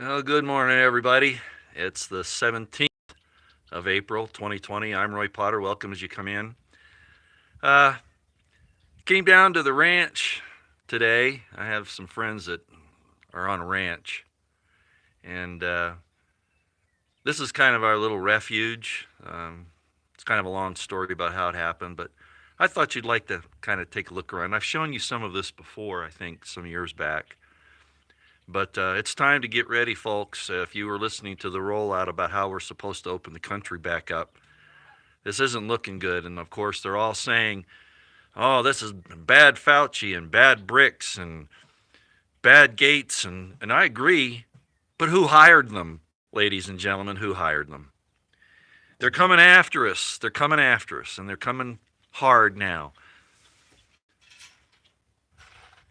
Well, good morning, everybody. It's the 17th of April, 2020. I'm Roy Potter. Welcome as you come in. Uh, Came down to the ranch today. I have some friends that are on a ranch, and this is kind of our little refuge. It's kind of a long story about how it happened, but I thought you'd like to kind of take a look around. I've shown you some of this before, I think, some years back. But it's time to get ready, folks. If you were listening to the rollout about how we're supposed to open the country back up, this isn't looking good. And of course, they're all saying, oh, this is bad Fauci and bad bricks and bad Gates. And I agree. But who hired them, ladies and gentlemen? Who hired them? They're coming after us. They're coming after us. And they're coming hard now.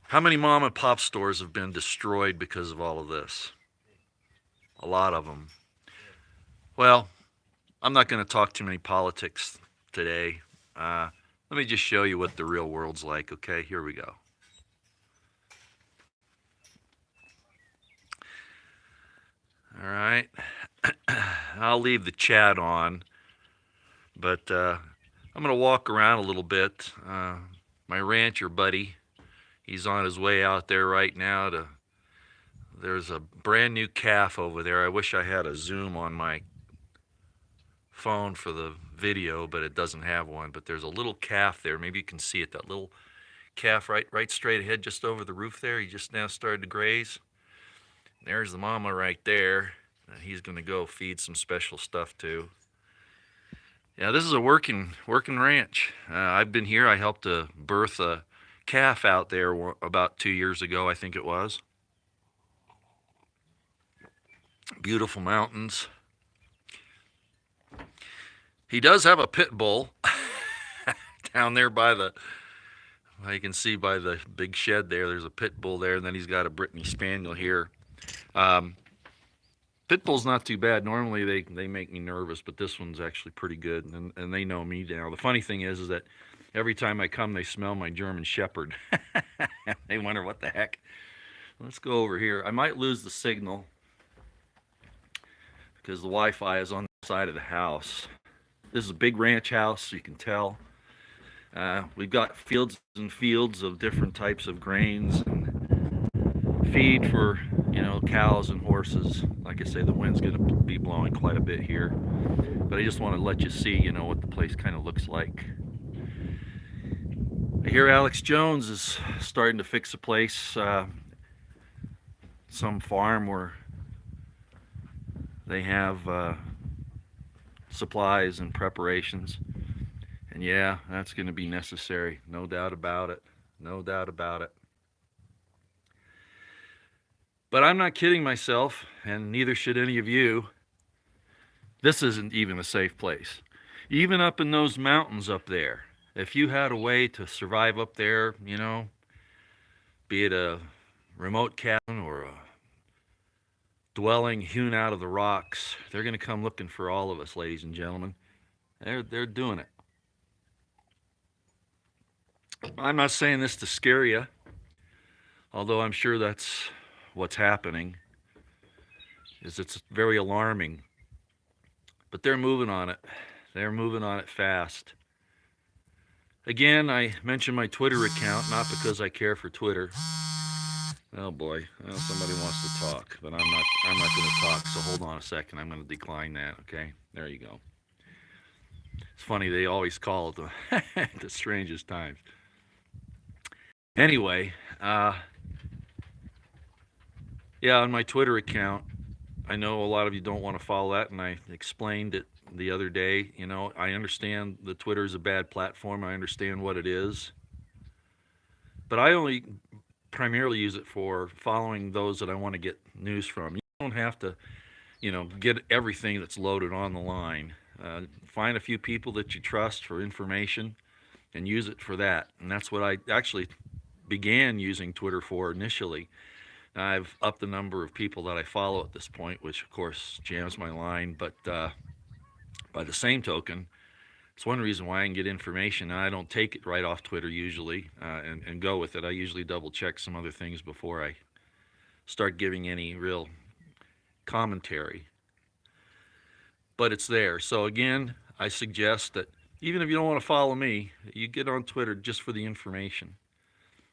How many mom and pop stores have been destroyed because of all of this? A lot of them. Well, I'm not going to talk too many politics today. Let me just show you what the real world's like, okay? Here we go. All right. I'll leave the chat on, but I'm going to walk around a little bit. My rancher buddy, he's on his way out there right now to. There's a brand new calf over there. I wish I had a zoom on my phone for the video, but it doesn't have one. But there's a little calf there. Maybe you can see it. That little calf right straight ahead, just over the roof there. He just now started to graze. There's the mama right there. He's going to go feed some special stuff too. Yeah, this is a working ranch. I've been here. I helped birth a calf out there about 2 years ago, I think it was. Beautiful mountains. He does have a pit bull down there by the, well, you can see by the big shed there. There's a pit bull there, and then he's got a Brittany Spaniel here. Pit bull's not too bad. Normally they make me nervous, but this one's actually pretty good, and they know me now. The funny thing is that every time I come, they smell my German Shepherd. They wonder what the heck. Let's go over here. I might lose the signal because the Wi-Fi is on the side of the house. This is a big ranch house, you can tell. We've got fields and fields of different types of grains and feed for, cows and horses. Like I say, the wind's going to be blowing quite a bit here. But I just want to let you see, what the place kind of looks like. I hear Alex Jones is starting to fix a place, some farm where they have supplies and preparations. And yeah, that's going to be necessary. No doubt about it. No doubt about it. But I'm not kidding myself, and neither should any of you. This isn't even a safe place. Even up in those mountains up there, if you had a way to survive up there, be it a remote cabin or a dwelling hewn out of the rocks, they're going to come looking for all of us, ladies and gentlemen. They're doing it. I'm not saying this to scare you, although I'm sure that's what's happening. It's very alarming. But they're moving on it. They're moving on it fast. Again, I mentioned my Twitter account, not because I care for Twitter. Oh boy, well, somebody wants to talk, but I'm not going to talk. So hold on a second. I'm going to decline that. Okay, there you go. It's funny, they always call it the strangest times. Anyway, yeah, on my Twitter account, I know a lot of you don't want to follow that, and I explained it the other day. I understand that Twitter is a bad platform. I understand what it is. But I only primarily use it for following those that I want to get news from. You don't have to, get everything that's loaded on the line. Find a few people that you trust for information and use it for that. And that's what I actually began using Twitter for initially. I've upped the number of people that I follow at this point, which of course jams my line. But by the same token, it's one reason why I can get information. And I don't take it right off Twitter usually and go with it. I usually double check some other things before I start giving any real commentary, but it's there. So again, I suggest that even if you don't want to follow me, you get on Twitter just for the information.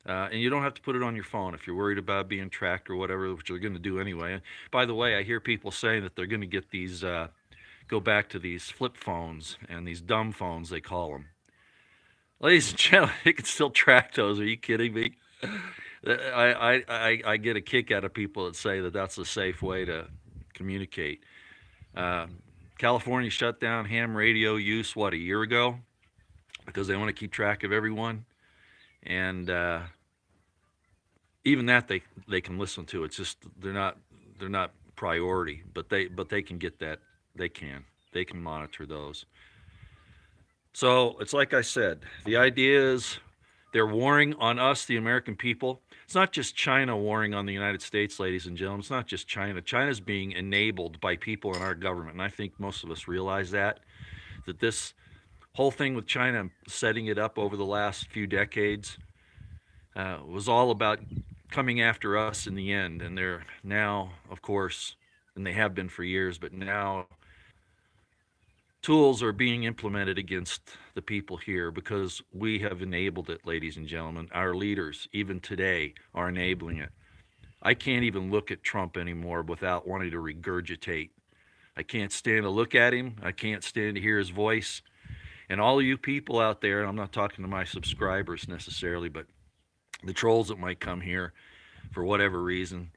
And you don't have to put it on your phone if you're worried about being tracked or whatever, which you're going to do anyway. And by the way, I hear people saying that they're going to get these, go back to these flip phones and these dumb phones, they call them. Ladies and gentlemen, you can still track those. Are you kidding me? I get a kick out of people that say that that's a safe way to communicate. Uh, California shut down ham radio use, what, a year ago? Because they want to keep track of everyone. And even that they can listen to. It's just they're not priority, but they can get that. They can monitor those. So it's like I said, the idea is they're warring on us, the American people. It's not just China warring on the United States, ladies and gentlemen. It's not just China. China's being enabled by people in our government, and I think most of us realize that this whole thing with China setting it up over the last few decades was all about coming after us in the end. And they're now, of course, and they have been for years, but now tools are being implemented against the people here because we have enabled it, ladies and gentlemen. Our leaders, even today, are enabling it. I can't even look at Trump anymore without wanting to regurgitate. I can't stand to look at him. I can't stand to hear his voice. And all of you people out there, and I'm not talking to my subscribers necessarily, but the trolls that might come here for whatever reason,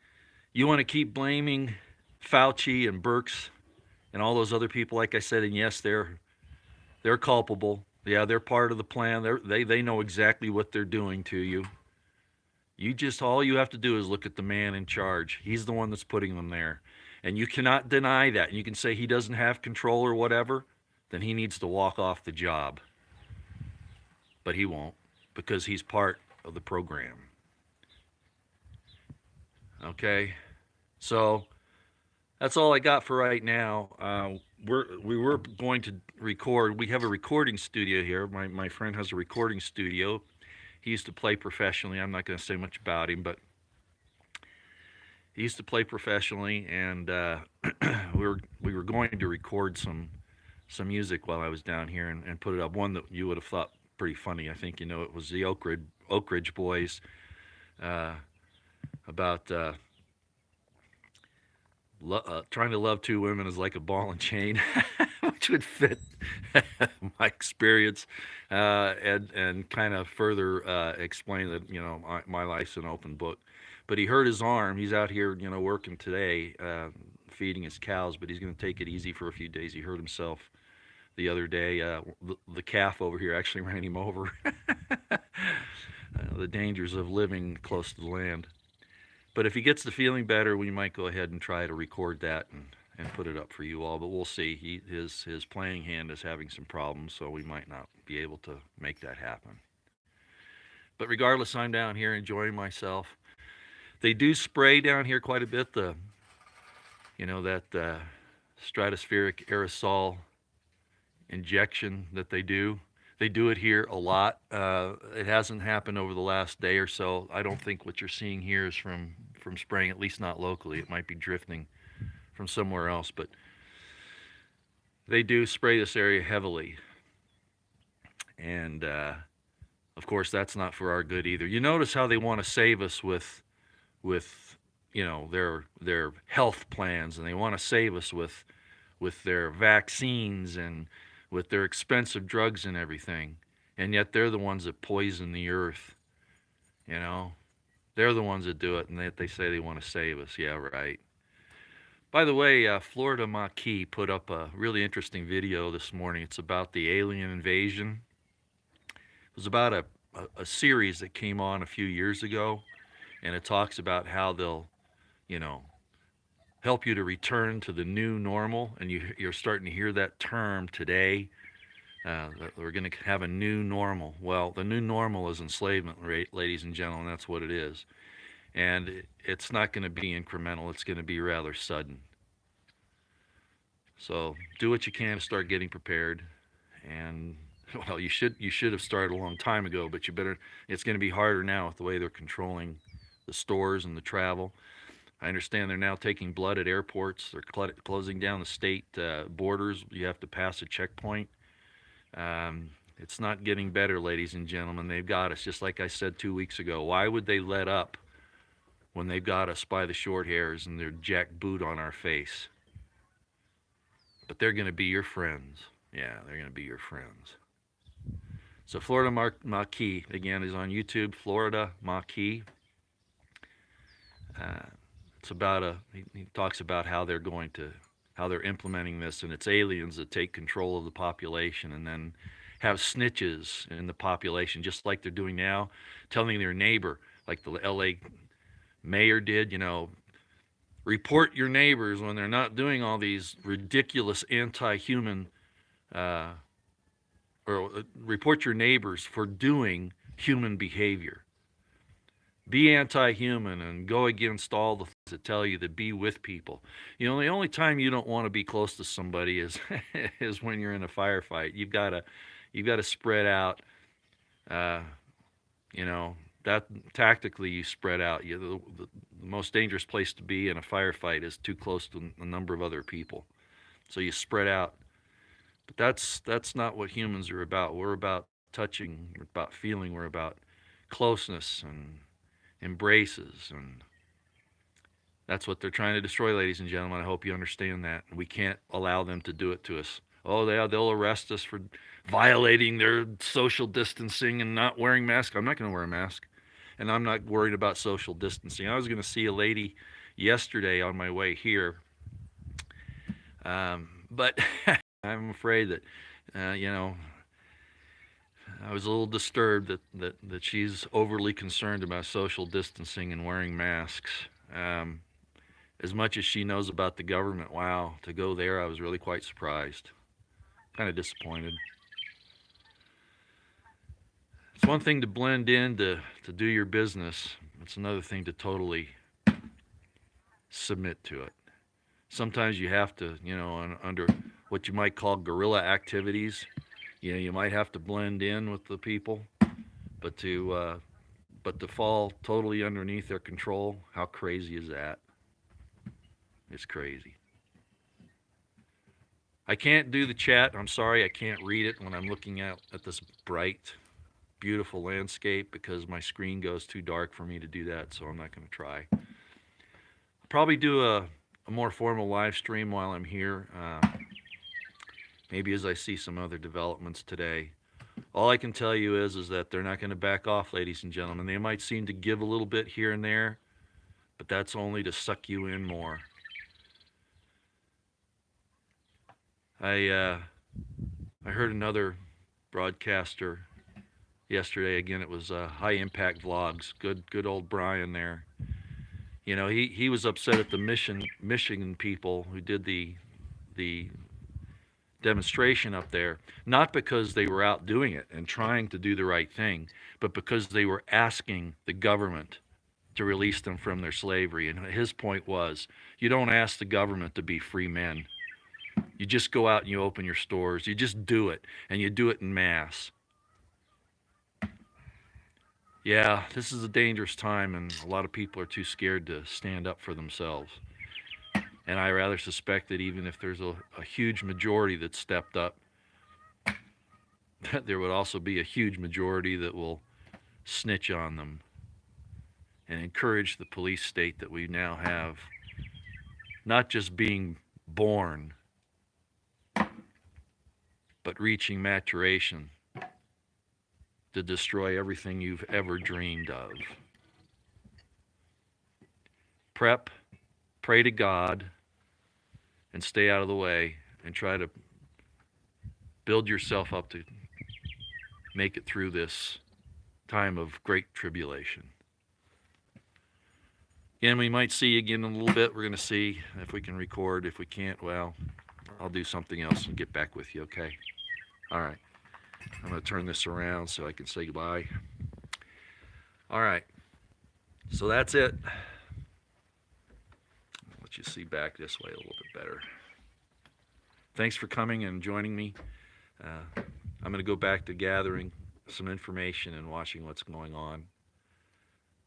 you want to keep blaming Fauci and Birx and all those other people, like I said, and yes, they're culpable. Yeah, they're part of the plan. They know exactly what they're doing to you. All you have to do is look at the man in charge. He's the one that's putting them there. And you cannot deny that. And you can say he doesn't have control or whatever, then he needs to walk off the job. But he won't, because he's part of the program. Okay? So that's all I got for right now. We were going to record. We have a recording studio here. My friend has a recording studio. He used to play professionally. I'm not going to say much about him, but he used to play professionally, and we were going to record some music while I was down here and put it up. One that you would have thought pretty funny. I think it was the Oak Ridge Boys about trying to love two women is like a ball and chain, which would fit my experience and kind of further explain that my life's an open book. But he hurt his arm. He's out here working today, feeding his cows, but he's going to take it easy for a few days. He hurt himself the other day. The calf over here actually ran him over. The dangers of living close to the land. But if he gets the feeling better, we might go ahead and try to record that and put it up for you all. But we'll see. His playing hand is having some problems, so we might not be able to make that happen. But regardless, I'm down here enjoying myself. They do spray down here quite a bit. That stratospheric aerosol injection that they do. They do it here a lot. It hasn't happened over the last day or so. I don't think what you're seeing here is from spraying, at least not locally. It might be drifting from somewhere else, but they do spray this area heavily. And of course, that's not for our good either. You notice how they want to save us with their health plans, and they want to save us with their vaccines and with their expensive drugs and everything. And yet they're the ones that poison the earth. They're the ones that do it, and they say they want to save us. Yeah, right. By the way, Florida Maquis put up a really interesting video this morning. It's about the alien invasion. It was about a series that came on a few years ago, and it talks about how they'll, help you to return to the new normal. And you're starting to hear that term today. We're going to have a new normal. Well, the new normal is enslavement, ladies and gentlemen. That's what it is. And it's not going to be incremental. It's going to be rather sudden. So do what you can to start getting prepared. And well, you should have started a long time ago, but it's going to be harder now with the way they're controlling the stores and the travel. I understand they're now taking blood at airports. They're closing down the state borders. You have to pass a checkpoint. It's not getting better, ladies and gentlemen. They've got us, just like I said 2 weeks ago. Why would they let up when they've got us by the short hairs and their jack boot on our face? But they're going to be your friends. Yeah, they're going to be your friends. So Florida Maquis, again, is on YouTube, Florida Maquis. It's about he talks about how they're implementing this, and it's aliens that take control of the population and then have snitches in the population, just like they're doing now, telling their neighbor, like the LA mayor did, report your neighbors when they're not doing all these ridiculous anti-human, or report your neighbors for doing human behavior. Be anti-human and go against all the things that tell you to be with people. The only time you don't want to be close to somebody is is when you're in a firefight. You've got to spread out. That tactically you spread out. The most dangerous place to be in a firefight is too close to a number of other people. So you spread out. But that's not what humans are about. We're about touching, we're about feeling, we're about closeness and embraces, and that's what they're trying to destroy, ladies and gentlemen. I hope you understand that. We can't allow them to do it to us. Oh, they'll arrest us for violating their social distancing and not wearing masks. I'm not going to wear a mask, and I'm not worried about social distancing. I was going to see a lady yesterday on my way here, but I'm afraid that, I was a little disturbed that she's overly concerned about social distancing and wearing masks. As much as she knows about the government, wow, to go there, I was really quite surprised. Kind of disappointed. It's one thing to blend in, to do your business. It's another thing to totally submit to it. Sometimes you have to, under what you might call guerrilla activities, you might have to blend in with the people, but to fall totally underneath their control, how crazy is that? It's crazy. I can't do the chat. I'm sorry, I can't read it when I'm looking at this bright, beautiful landscape because my screen goes too dark for me to do that, so I'm not going to try. I'll probably do a more formal live stream while I'm here. Maybe as I see some other developments today. All I can tell you is that they're not going to back off, ladies and gentlemen. They might seem to give a little bit here and there, but that's only to suck you in more. I heard another broadcaster yesterday. Again, it was High Impact Vlogs. Good old Brian there. He was upset at the Michigan people who did the demonstration up there, not because they were out doing it and trying to do the right thing, but because they were asking the government to release them from their slavery. And his point was, you don't ask the government to be free men. You just go out and you open your stores. You just do it, and you do it in mass. Yeah, this is a dangerous time, and a lot of people are too scared to stand up for themselves. And I rather suspect that even if there's a huge majority that stepped up, that there would also be a huge majority that will snitch on them and encourage the police state that we now have, not just being born, but reaching maturation to destroy everything you've ever dreamed of. Prep, pray to God, and stay out of the way, and try to build yourself up to make it through this time of great tribulation. Again, we might see you again in a little bit. We're going to see if we can record. If we can't, well, I'll do something else and get back with you, okay? All right. I'm going to turn this around so I can say goodbye. All right. So that's it. I'll let you see back this way a little bit better. Thanks for coming and joining me. I'm going to go back to gathering some information and watching what's going on.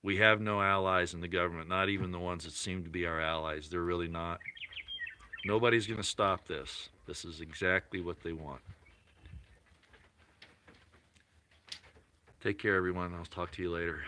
We have no allies in the government, not even the ones that seem to be our allies. They're really not. Nobody's going to stop this. This is exactly what they want. Take care, everyone. I'll talk to you later.